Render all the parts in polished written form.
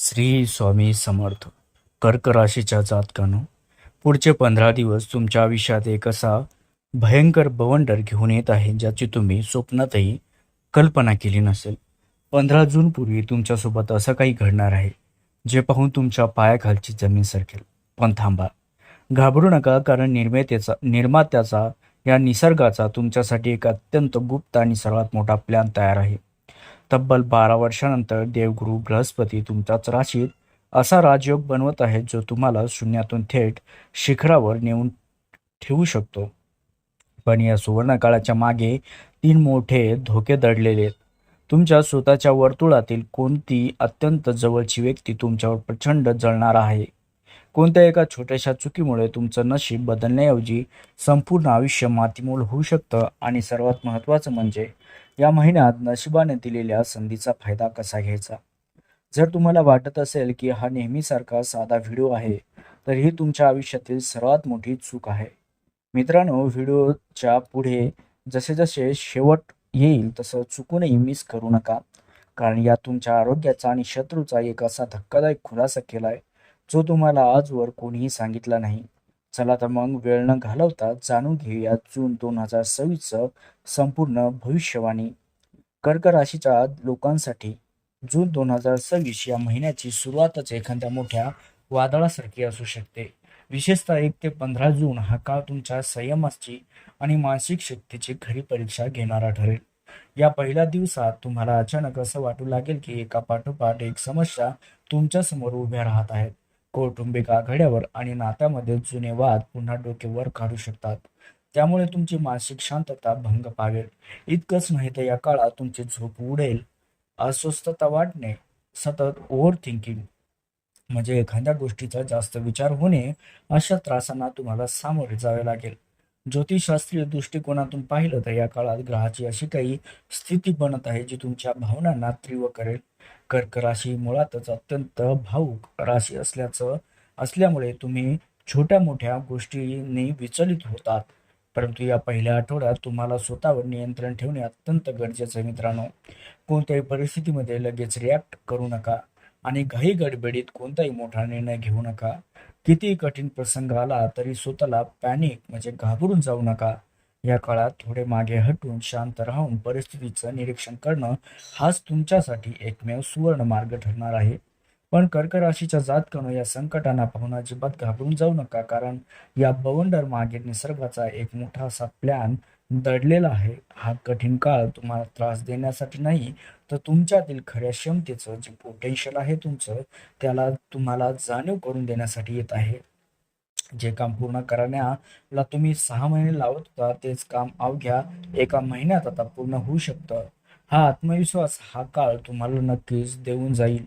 श्री स्वामी समर्थ. कर्क राशीच्या जातकानो, पुढचे 15 दिवस तुमच्या आयुष्यात एक असा भयंकर बवंडर घेऊन येत आहे ज्याची तुम्ही स्वप्नातही कल्पना केली नसेल. 15 जून पूर्वी तुमच्यासोबत असं काही घडणार आहे जे पाहून तुमच्या पायाखालची जमीन सरकेल. पण थांबा, घाबरू नका, कारण निर्मात्याचा या निसर्गाचा तुमच्यासाठी एक अत्यंत गुप्त आणि सर्वात मोठा प्लॅन तयार आहे. तब्बल 12 वर्षानंतर देवगुरु बृहस्पती तुमच्याच राशीत असा राजयोग बनवत आहे जो तुम्हाला शून्यातून थेट शिखरावर नेऊन ठेवू शकतो. पण या सुवर्णकाळाच्या मागे 3 मोठे धोके दडलेले आहेत. तुमच्या स्वतःच्या वर्तुळातील कोणती अत्यंत जवळची व्यक्ती तुमच्यावर प्रचंड जळणार आहे. कोणत्या एका छोट्याशा चुकीमुळे तुमचं नशीब बदलण्याऐवजी संपूर्ण आयुष्य मातीमोल होऊ शकतं. आणि सर्वात महत्त्वाचं म्हणजे, या महिन्यात नशिबाने दिलेल्या संधीचा फायदा कसा घ्यायचा. जर तुम्हाला वाटत असेल की हा नेहमीसारखा साधा व्हिडिओ आहे, तर ही तुमच्या आयुष्यातील सर्वात मोठी चूक आहे. मित्रांनो, व्हिडिओच्या पुढे जसे जसे शेवट येईल तसं चुकूनही मिस करू नका, कारण यात तुमच्या आरोग्याचा आणि शत्रूचा एक असा धक्कादायक खुलासा केलाय जो तुम्हाला आजवर कोणीही सांगितला नाही. चला तर मग वेळ न घालवता जाणून घेऊया जून 2026चं संपूर्ण भविष्यवाणी. कर्क राशीच्या लोकांसाठी जून 2026 या महिन्याची सुरुवातच एखाद्या मोठ्या वादळासारखी असू शकते. विशेषतः 1 ते 15 जून हा काळ तुमच्या संयमाची आणि मानसिक शक्तीची खरी परीक्षा घेणारा ठरेल. या पहिल्या दिवसात तुम्हाला अचानक असं वाटू लागेल की एका पाठोपाठ एक समस्या तुमच्या समोर उभ्या राहत आहेत. कौटुंबिक आघाड्यावर आणि नात्यामध्ये जुने वाद पुन्हा डोके काढू शकतात. त्यामुळे तुमची मानसिक शांतता भंग पावेल. इतकंच नाही तर या काळात तुमची झोप उडेल, अस्वस्थता वाटणे, सतत ओव्हर थिंकिंग म्हणजे एखाद्या गोष्टीचा जास्त विचार होणे, अशा त्रासांना तुम्हाला सामोरे जावे लागेल. ज्योतिषशास्त्रीय दृष्टिकोनातून पाहिलं तर या काळात ग्रहाची अशी काही स्थिती बनत आहे जी तुमच्या भावनांना तीव्र करेल. कर्क राशी मुळातच अत्यंत भावुक राशी असल्यामुळे तुम्ही छोट्या मोठ्या गोष्टींनी विचलित होतात. परंतु या पहिल्या आठवड्यात तुम्हाला स्वतःवर नियंत्रण ठेवणे अत्यंत गरजेचं आहे. मित्रांनो, कोणत्याही परिस्थितीमध्ये लगेच रिॲक्ट करू नका आणि घाई गडबडीत कोणताही मोठा निर्णय घेऊ नका. कितीही कठीण प्रसंग आला तरी स्वतःला पॅनिक म्हणजे घाबरून जाऊ नका. या काळात थोडे मागे हटून शांत राहून परिस्थितीचं निरीक्षण करणं हाच तुमच्यासाठी एकमेव सुवर्ण मार्ग ठरणार आहे. पण कर्क राशीच्या जातकानं या संकटांना पाहून अजिबात घाबरून जाऊ नका, कारण या बवंडर मागे निसर्गाचा एक मोठा असा प्लॅन दडलेला आहे. हा कठीण काळ तुम्हाला त्रास देण्यासाठी नाही, तर तुमच्यातील खऱ्या क्षमतेचं जे पोटेन्शियल आहे तुमचं, त्याला तुम्हाला जाणीव करून देण्यासाठी येत आहे. जे काम पूर्ण करण्याला तुम्ही 6 महिने लावत होता, तेच काम अवघ्या 1 महिन्यात आता पूर्ण होऊ शकतं. हा आत्मविश्वास हा काळ तुम्हाला नक्कीच देऊन जाईल.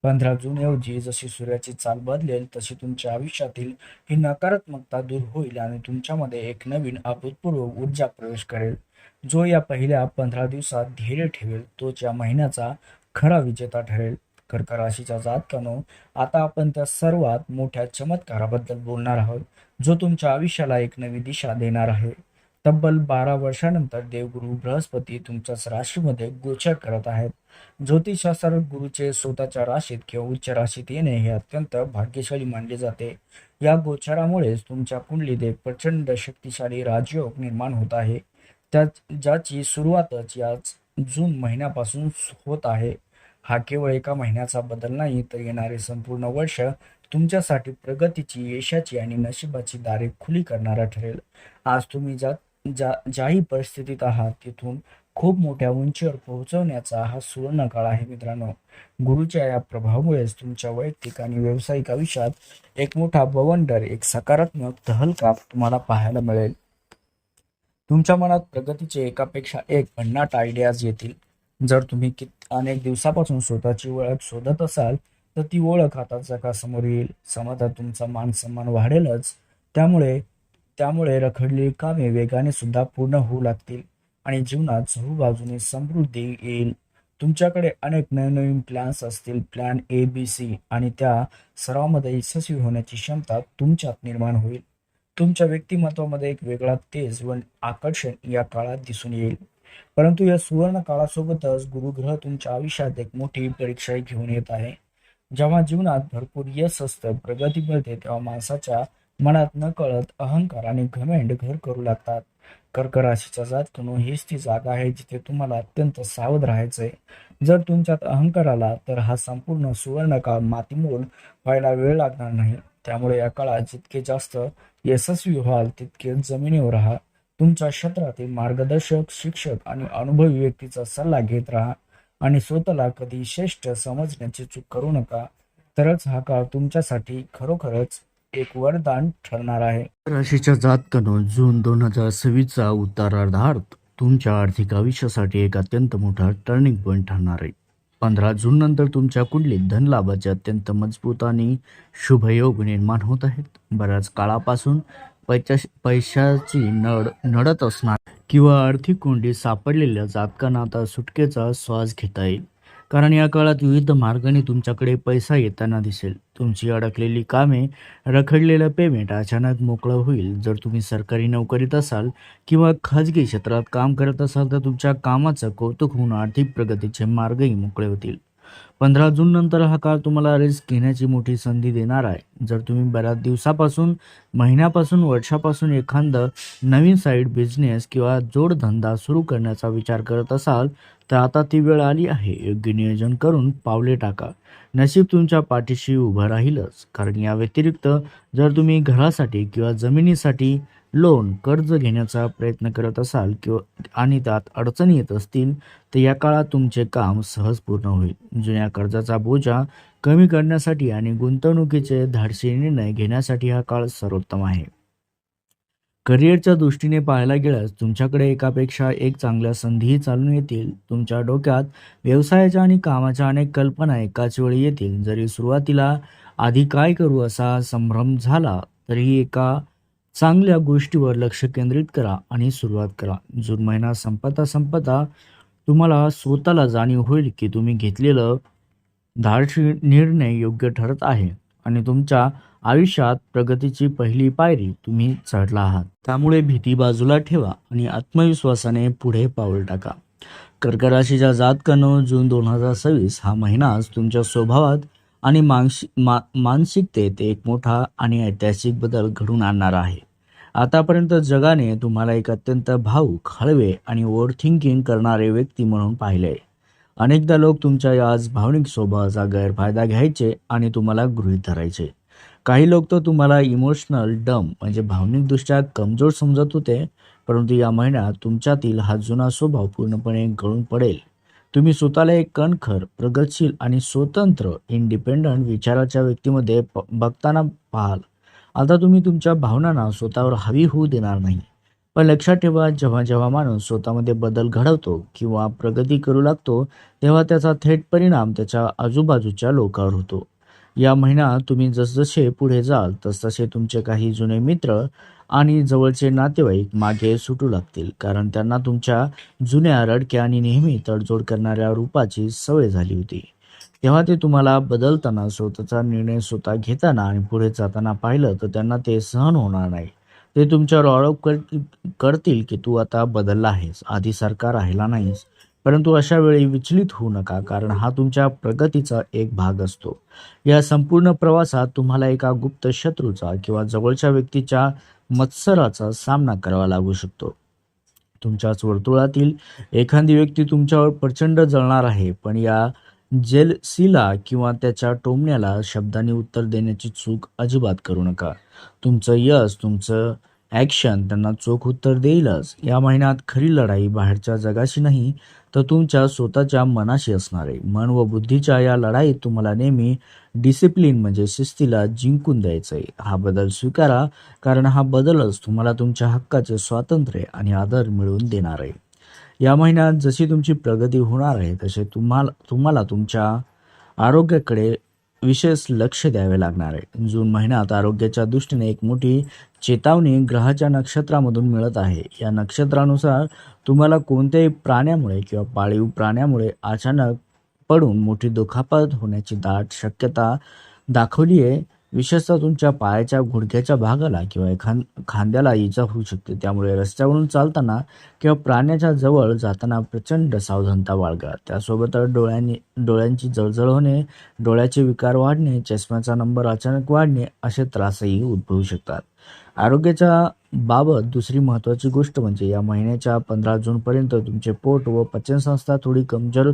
15 जून ऐवजी जशी सूर्याची चाल बदलेल तशी तुमच्या आयुष्यातील ही नकारात्मकता दूर होईल आणि तुमच्यामध्ये एक नवीन अभूतपूर्व ऊर्जा प्रवेश करेल. जो या पहिल्या 15 दिवसात धैर्य ठेवेल तोच या महिन्याचा खरा विजेता ठरेल. कर्क राशीच्या जातकानो, आता आपण त्या सर्वात मोठ्या चमत्काराबद्दल बोलणार आहोत जो तुमच्या आयुष्याला एक नवी दिशा देणार आहे. तब्बल 12 वर्षानंतर देवगुरु बृहस्पती तुमच्याच राशीमध्ये गोचर करत आहेत. ज्योतिषशास्त्रात गुरुचे स्वतःच्या राशीत किंवा उच्च राशीत येणे हे अत्यंत भाग्यशाली मानले जाते. या गोचरामुळेच तुमच्या कुंडलीत एक प्रचंड शक्तिशाली राजयोग निर्माण होत आहे, ज्याची सुरुवातच याच जून महिन्यापासून होत आहे. हा केवळ एका महिन्याचा बदल नाही, तर येणारे संपूर्ण वर्ष तुमच्यासाठी प्रगतीची, यशाची आणि नशिबाची दारे खुली करणारा ठरेल. आज तुम्ही ज्याही परिस्थितीत आहात तिथून खूप मोठ्या उंचीवर पोहोचवण्याचा हा सुवर्ण काळ आहे. मित्रांनो, गुरुच्या या प्रभावामुळेच तुमच्या वैयक्तिक आणि व्यावसायिक आयुष्यात एक मोठा बवंडर, एक सकारात्मक तहलका तुम्हाला पाहायला मिळेल. तुमच्या मनात प्रगतीचे एकापेक्षा एक भन्नाट आयडियाज येतील. जर तुम्ही अनेक दिवसापासून स्वतःची ओळख शोधत असाल, तर ती ओळख आता जगासमोर येईल. समाजात तुमचा मान सन्मान वाढेलच, त्यामुळे त्यामुळे रखडलेली कामे वेगाने सुद्धा पूर्ण होऊ लागतील आणि जीवनात चहूबाजूने समृद्धी येईल. तुमच्याकडे अनेक नवनवीन प्लॅन्स असतील, प्लॅन ABC, आणि त्या सर्वांमध्ये यशस्वी होण्याची क्षमता तुमच्यात निर्माण होईल. तुमच्या व्यक्तिमत्वामध्ये एक वेगळा तेज व आकर्षण या काळात दिसून येईल. परंतु या सुवर्ण काळासोबतच गुरुग्रह तुमच्या आयुष्यात एक मोठी परीक्षा घेऊन येत आहे. जेव्हा जीवनात भरपूर यश असतं, प्रगती मिळते, तेव्हा माणसाच्या मनात नकळत अहंकार आणि घमंड घर करू लागतात. कर्क राशीच्या जातकनो हीच ती जागा आहे जिथे तुम्हाला अत्यंत सावध राहायचंय. जर तुमच्यात अहंकार आला तर हा संपूर्ण सुवर्णकाळ मातीमोल व्हायला वेळ लागणार नाही. त्यामुळे या काळात जितके जास्त यशस्वी व्हाल तितके जमिनीवर राहा. तुमच्या क्षेत्रातील मार्गदर्शक, शिक्षक आणि अनुभवी व्यक्तीचा सल्ला घेत राहा आणि स्वतःला कधी श्रेष्ठ समजण्याची चूक करू नका. तरच हा काळ तुमच्यासाठी खरोखरच एक वरदान ठरणार आहे. राशीच्या जातकानो जून 2026चा उत्तरार्धात तुमच्या आर्थिक आयुष्यासाठी एक अत्यंत मोठा टर्निंग पॉईंट ठरणार आहे. 15 जून नंतर तुमच्या कुंडलीत धनलाभाचे अत्यंत मजबूत आणि शुभयोग निर्माण होत आहेत. बऱ्याच काळापासून पैशाची नडत असणार किंवा आर्थिक कोंडीत सापडलेल्या जातकांना आता सुटकेचा श्वास घेता येईल. कारण या काळात विविध मार्गाने तुमच्याकडे पैसा येताना दिसेल. तुमची अडकलेली कामे, रखडलेलं पेमेंट अचानक मोकळं होईल. जर तुम्ही सरकारी नोकरीत असाल किंवा खाजगी क्षेत्रात काम करत असाल तर तुमच्या कामाचं कौतुक होऊन आर्थिक प्रगतीचे मार्गही मोकळे होतील. 15 जून नंतर हा काळ तुम्हाला रिस्क घेण्याची मोठी संधी देणार आहे. जर तुम्ही बऱ्याच दिवसापासून, महिन्यापासून, वर्षापासून एखादं नवीन साईड बिझनेस किंवा जोडधंदा सुरू करण्याचा विचार करत असाल तर आता ती वेळ आली आहे. योग्य नियोजन करून पावले टाका. नशीब तुमच्या पाठीशी उभं राहीलच. कारण या व्यतिरिक्त जर तुम्ही घरासाठी किंवा जमिनीसाठी लोन, कर्ज घेण्याचा प्रयत्न करत असाल किंवा आणि त्यात अडचणी येत असतील तर या काळात तुमचे काम सहज पूर्ण होईल. जुन्या कर्जाचा बोजा कमी करण्यासाठी आणि गुंतवणुकीचे धाडसी निर्णय घेण्यासाठी हा काळ सर्वोत्तम आहे. करिअरच्या दृष्टीने पाहायला गेल्यास तुमच्याकडे एकापेक्षा एक चांगल्या संधीही चालून येतील. तुमच्या डोक्यात व्यवसायाच्या आणि कामाच्या अनेक कल्पना एकाच वेळी येतील. जरी सुरुवातीला आधी काय करू असा संभ्रम झाला तरीही एका चांगल्या गोष्टीवर लक्ष केंद्रित करा आणि सुरुवात करा. जून महिना संपता तुम्हाला स्वतःला जाणीव होईल की तुम्ही घेतलेलं धाडसी निर्णय योग्य ठरत आहे आणि तुमच्या आयुष्यात प्रगतीची पहिली पायरी तुम्ही चढला आहात. त्यामुळे भीती बाजूला ठेवा आणि आत्मविश्वासाने पुढे पाऊल टाका. कर्क राशीच्या जातकांनो जून 2026 हा महिनाच तुमच्या स्वभावात आणि मानसिकतेत एक मोठा आणि ऐतिहासिक बदल घडून आणणार आहे. आतापर्यंत जगाने तुम्हाला एक अत्यंत भावूक, हळवे आणि ओव्हर थिंकिंग करणारे व्यक्ती म्हणून पाहिले. अनेकदा लोक तुमच्या या आज भावनिक स्वभावाचा गैरफायदा घ्यायचे आणि तुम्हाला गृहीत धरायचे. काही लोक तर तुम्हाला इमोशनल डम म्हणजे भावनिकदृष्ट्या कमजोर समजत होते. परंतु या महिन्यात तुमच्यातील हा जुना स्वभाव पूर्णपणे गळून पडेल. तुम्ही स्वतःला एक कणखर, प्रगतशील आणि स्वतंत्र इंडिपेंडंट विचाराच्या व्यक्तीमध्ये बघताना पाहाल. आता तुम्ही तुमच्या भावनांना स्वतःवर हावी होऊ देणार नाही. पण लक्षात ठेवा, जेव्हा जेव्हा माणूस स्वतःमध्ये बदल घडवतो किंवा प्रगती करू लागतो तेव्हा त्याचा थेट परिणाम त्याच्या आजूबाजूच्या लोकांवर होतो. या महिन्यात तुम्ही जसजसे पुढे जाल तसतसे तुमचे काही जुने मित्र आणि जवळचे नातेवाईक मागे सुटू लागतील. कारण त्यांना तुमच्या जुन्या, रडक्या आणि नेहमी तडजोड करणाऱ्या रूपाची सवय झाली होती. तेव्हा ते तुम्हाला बदलताना, स्वतःचा निर्णय स्वतः घेताना आणि पुढे जाताना पाहिलं तर त्यांना ते सहन होणार नाही. ते तुमच्यावर आरोप करतील की तू आता बदलला आहेस, आधीसारखा राहिला नाहीस. परंतु अशा वेळी विचलित होऊ नका, कारण हा तुमच्या प्रगतीचा एक भाग असतो. या संपूर्ण प्रवासात तुम्हाला एका गुप्त शत्रूचा किंवा जवळच्या व्यक्तीच्या मत्सराचा सामना करावा लागू शकतो. तुमच्याच वर्तुळातील एखादी व्यक्ती तुमच्यावर प्रचंड जळणार आहे, पण या जेलसीला किंवा त्याच्या टोमण्याला शब्दांनी उत्तर देण्याची चूक अजिबात करू नका. तुमचं यश, तुमचं ॲक्शन त्यांना चोख उत्तर देईलच. या महिन्यात खरी लढाई बाहेरच्या जगाशी नाही तर तुमच्या स्वतःच्या मनाशी असणार आहे. मन व बुद्धीच्या या लढाईत तुम्हाला नेहमी डिसिप्लिन म्हणजे शिस्तीला जिंकून द्यायचं आहे. हा बदल स्वीकारा, कारण हा बदलच तुम्हाला तुमच्या हक्काचे स्वातंत्र्य आणि आदर मिळवून देणार आहे. या महिन्यात जशी तुमची प्रगती होणार आहे तसे तुम्हाला तुमच्या आरोग्याकडे विशेष लक्ष द्यावे लागणार आहे. जून महिन्यात आरोग्याच्या दृष्टीने एक मोठी चेतावणी ग्रहाच्या नक्षत्रामधून मिळत आहे. या नक्षत्रानुसार तुम्हाला कोणत्याही प्राण्यामुळे किंवा पाळीव प्राण्यामुळे अचानक पडून मोठी दुखापत होण्याची दाट शक्यता दाखवली आहे. विशेषतः तुमच्या पायाच्या गुडघ्याच्या भागाला किंवा खांद्याला इजा होऊ शकते. त्यामुळे रस्त्यावरून चालताना किंवा प्राण्याच्या जवळ जाताना प्रचंड सावधानता बाळगा. त्यासोबतच डोळ्यांची जळजळ होणे, डोळ्याचे विकार वाढणे, चष्म्याचा नंबर अचानक वाढणे असे त्रासही उद्भवू शकतात. आरोग्याच्या बाबत दुसरी महत्त्वाची गोष्ट म्हणजे या महिन्याच्या 15 जूनपर्यंत तुमचे पोट व पचनसंस्था थोडी कमजोर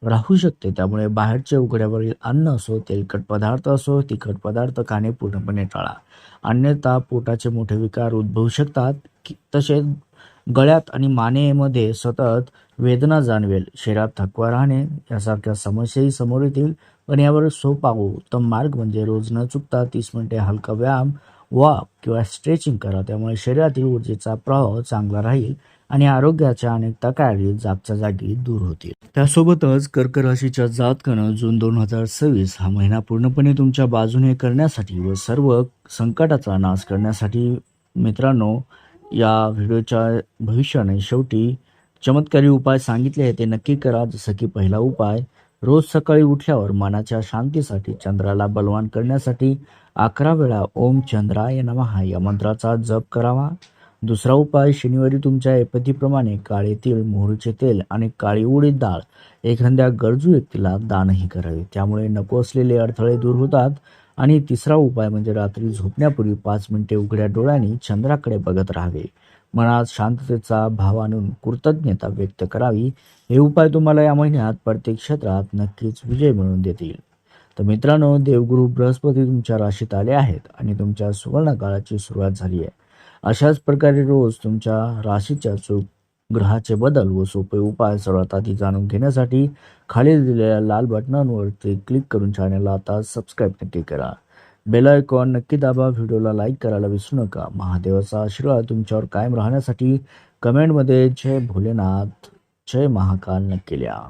राहू शकते. त्यामुळे बाहेरचे उघड्यावरील अन्न असो, तेलकट पदार्थ असो, तिखट पदार्थ खाणे पूर्णपणे टाळा. अन्यथा पोटाचे मोठे विकार उद्भवू शकतात. तसेच गळ्यात आणि मानेमध्ये सतत वेदना जाणवेल, शरीरात थकवा राहणे यासारख्या समस्याही समोर येतील. पण यावर सोपा व उत्तम मार्ग म्हणजे रोज न चुकता 30 मिनिटे हलका व्यायाम, वॉक किंवा स्ट्रेचिंग करा. त्यामुळे शरीरातील ऊर्जेचा प्रवाह चांगला राहील आणि आरोग्याच्या अनेक तक्रारी जागच्या जागी दूर होतील. त्यासोबतच कर्क राशीच्या जातकानं जून 2026 हा महिना पूर्णपणे तुमच्या बाजूने करण्यासाठी व सर्व संकटाचा नाश करण्यासाठी मित्रांनो, या व्हिडिओच्या भविष्याने शेवटी चमत्कारी उपाय सांगितले आहे ते नक्की करा. जसं की पहिला उपाय, रोज सकाळी उठल्यावर मनाच्या शांतीसाठी चंद्राला बलवान करण्यासाठी 11 वेळा ओम चंद्राय नमः या मंत्राचा जप करावा. दुसरा उपाय, शनिवारी तुमच्या ऐपतीप्रमाणे काळे तीळ, मोहरीचे तेल आणि काळी उडीद डाळ एखाद्या गरजू व्यक्तीला दानही करावे. त्यामुळे नको असलेले अडथळे दूर होतात. आणि तिसरा उपाय म्हणजे रात्री झोपण्यापूर्वी 5 मिनिटे उघड्या डोळ्यांनी चंद्राकडे बघत राहावे. मनात शांततेचा भाव आणून कृतज्ञता व्यक्त करावी. हे उपाय तुम्हाला या महिन्यात प्रत्येक क्षेत्रात नक्कीच विजय मिळवून देतील. तर मित्रांनो, देवगुरु बृहस्पती तुमच्या राशीत आले आहेत आणि तुमच्या सुवर्ण काळाची सुरुवात झाली आहे. अशाच प्रकारे रोज तुमच्या राशीच्या ग्रहाचे बदल व सोपे उपाय सर्वात आधी जाणून घेण्यासाठी खाली दिलेल्या लाल बटनांवरती क्लिक करून चॅनलला आता सबस्क्राईब नक्की करा. बेल आयकॉन नक्की दाबा. व्हिडिओला लाईक करायला विसरू नका. महादेवाचा आशीर्वाद तुमच्यावर कायम राहण्यासाठी कमेंटमध्ये जय भोलेनाथ, जय महाकाल नक्की लिहा.